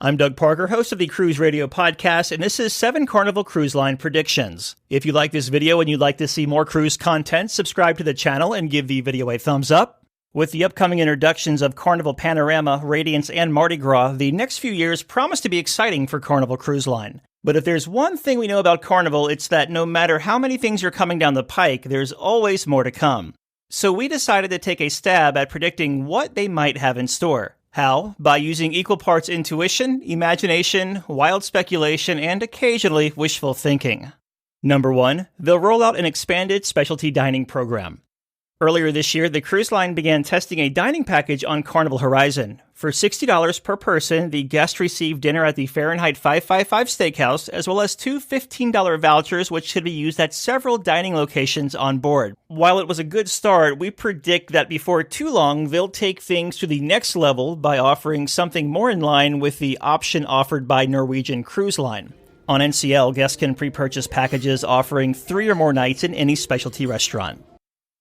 I'm Doug Parker, host of the Cruise Radio Podcast, and this is 7 Carnival Cruise Line predictions. If you like this video and you'd like to see more cruise content, subscribe to the channel and give the video a thumbs up. With the upcoming introductions of Carnival Panorama, Radiance, and Mardi Gras, the next few years promise to be exciting for Carnival Cruise Line. But if there's one thing we know about Carnival, it's that no matter how many things are coming down the pike, there's always more to come. So we decided to take a stab at predicting what they might have in store. How? By using equal parts intuition, imagination, wild speculation, and occasionally wishful thinking. Number 1, they'll roll out an expanded specialty dining program. Earlier this year, the cruise line began testing a dining package on Carnival Horizon. For $60 per person, the guests received dinner at the Fahrenheit 555 Steakhouse, as well as 2 $15 vouchers, which could be used at several dining locations on board. While it was a good start, we predict that before too long, they'll take things to the next level by offering something more in line with the option offered by Norwegian Cruise Line. On NCL, guests can pre-purchase packages offering 3 or more nights in any specialty restaurant.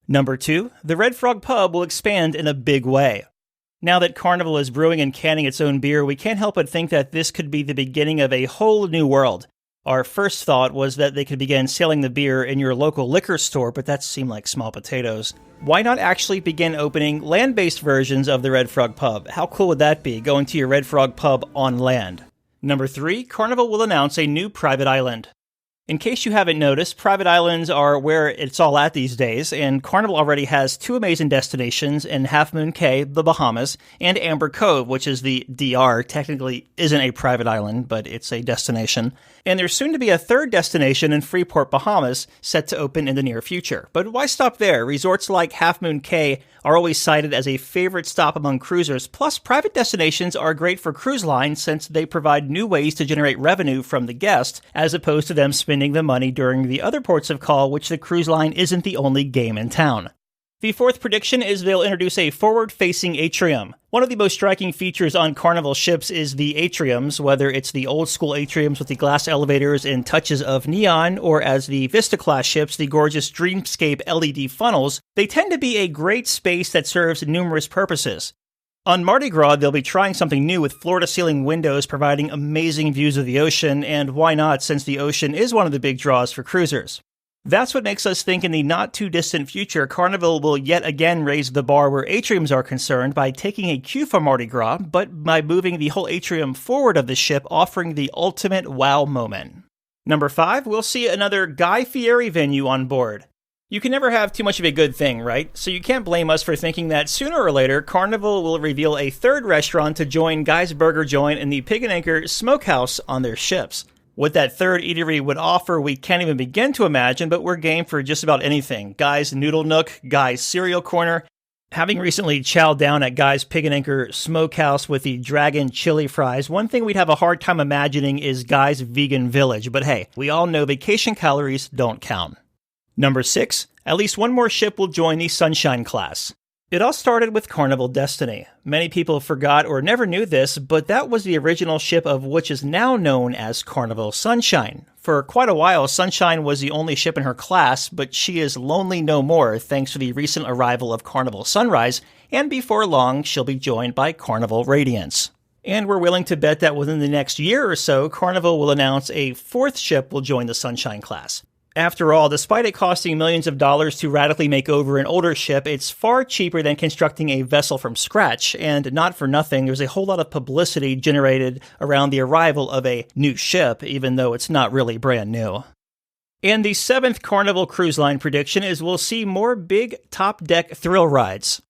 Number 2, the RedFrog Pub will expand in a big way. Now that Carnival is brewing and canning its own beer, we can't help but think that this could be the beginning of a whole new world. Our first thought was that they could begin selling the beer in your local liquor store, but that seemed like small potatoes. Why not actually begin opening land-based versions of the RedFrog Pub? How cool would that be, going to your RedFrog Pub on land? Number 3, Carnival will announce a new private island. In case you haven't noticed, private islands are where it's all at these days, and Carnival already has 2 amazing destinations in Half Moon Cay, the Bahamas, and Amber Cove, which is the DR. Technically isn't a private island, but it's a destination. And there's soon to be a 3rd destination in Freeport, Bahamas, set to open in the near future. But why stop there? Resorts like Half Moon Cay are always cited as a favorite stop among cruisers, plus private destinations are great for cruise lines since they provide new ways to generate revenue from the guests, as opposed to them spending the money during the other ports of call, which the cruise line isn't the only game in town. The 4th prediction is they'll introduce a forward-facing atrium. One of the most striking features on Carnival ships is the atriums, whether it's the old-school atriums with the glass elevators and touches of neon, or as the Vista-class ships, the gorgeous Dreamscape LED funnels. They tend to be a great space that serves numerous purposes. On Mardi Gras, they'll be trying something new with floor-to-ceiling windows providing amazing views of the ocean, and why not since the ocean is one of the big draws for cruisers. That's what makes us think in the not-too-distant future, Carnival will yet again raise the bar where atriums are concerned by taking a cue from Mardi Gras, but by moving the whole atrium forward of the ship, offering the ultimate wow moment. Number 5, we'll see another Guy Fieri venue on board. You can never have too much of a good thing, right? So you can't blame us for thinking that sooner or later, Carnival will reveal a 3rd restaurant to join Guy's Burger Joint and the Pig & Anchor Smokehouse on their ships. What that 3rd eatery would offer, we can't even begin to imagine, but we're game for just about anything. Guy's Noodle Nook, Guy's Cereal Corner. Having recently chowed down at Guy's Pig & Anchor Smokehouse with the Dragon Chili Fries, one thing we'd have a hard time imagining is Guy's Vegan Village. But hey, we all know vacation calories don't count. Number 6, at least one more ship will join the Sunshine class. It all started with Carnival Destiny. Many people forgot or never knew this, but that was the original ship of which is now known as Carnival Sunshine. For quite a while, Sunshine was the only ship in her class, but she is lonely no more thanks to the recent arrival of Carnival Sunrise, and before long, she'll be joined by Carnival Radiance. And we're willing to bet that within the next year or so, Carnival will announce a 4th ship will join the Sunshine class. After all, despite it costing millions of dollars to radically make over an older ship, it's far cheaper than constructing a vessel from scratch, and not for nothing, there's a whole lot of publicity generated around the arrival of a new ship, even though it's not really brand new. And the 7th Carnival Cruise Line prediction is we'll see more big top-deck thrill rides.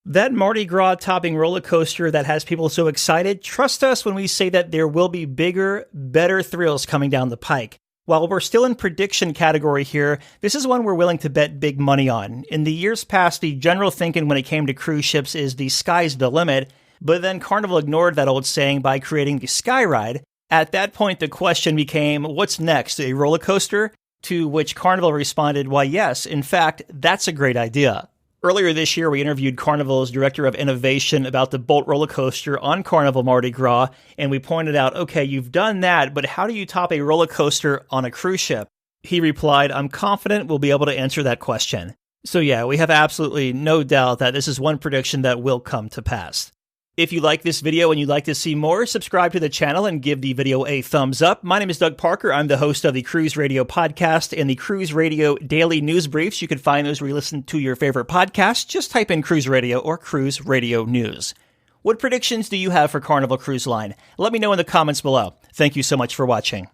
That Mardi Gras topping roller coaster that has people so excited, trust us when we say that there will be bigger, better thrills coming down the pike. While we're still in prediction category here, this is one we're willing to bet big money on. In the years past, the general thinking when it came to cruise ships is the sky's the limit, but then Carnival ignored that old saying by creating the Sky Ride. At that point, the question became, what's next, a roller coaster? To which Carnival responded, why yes, in fact, that's a great idea. Earlier this year, we interviewed Carnival's Director of Innovation about the Bolt roller coaster on Carnival Mardi Gras, and we pointed out, okay, you've done that, but how do you top a roller coaster on a cruise ship? He replied, I'm confident we'll be able to answer that question. So yeah, we have absolutely no doubt that this is one prediction that will come to pass. If you like this video and you'd like to see more, subscribe to the channel and give the video a thumbs up. My name is Doug Parker. I'm the host of the Cruise Radio Podcast and the Cruise Radio Daily News Briefs. You can find those where you listen to your favorite podcasts. Just type in Cruise Radio or Cruise Radio News. What predictions do you have for Carnival Cruise Line? Let me know in the comments below. Thank you so much for watching.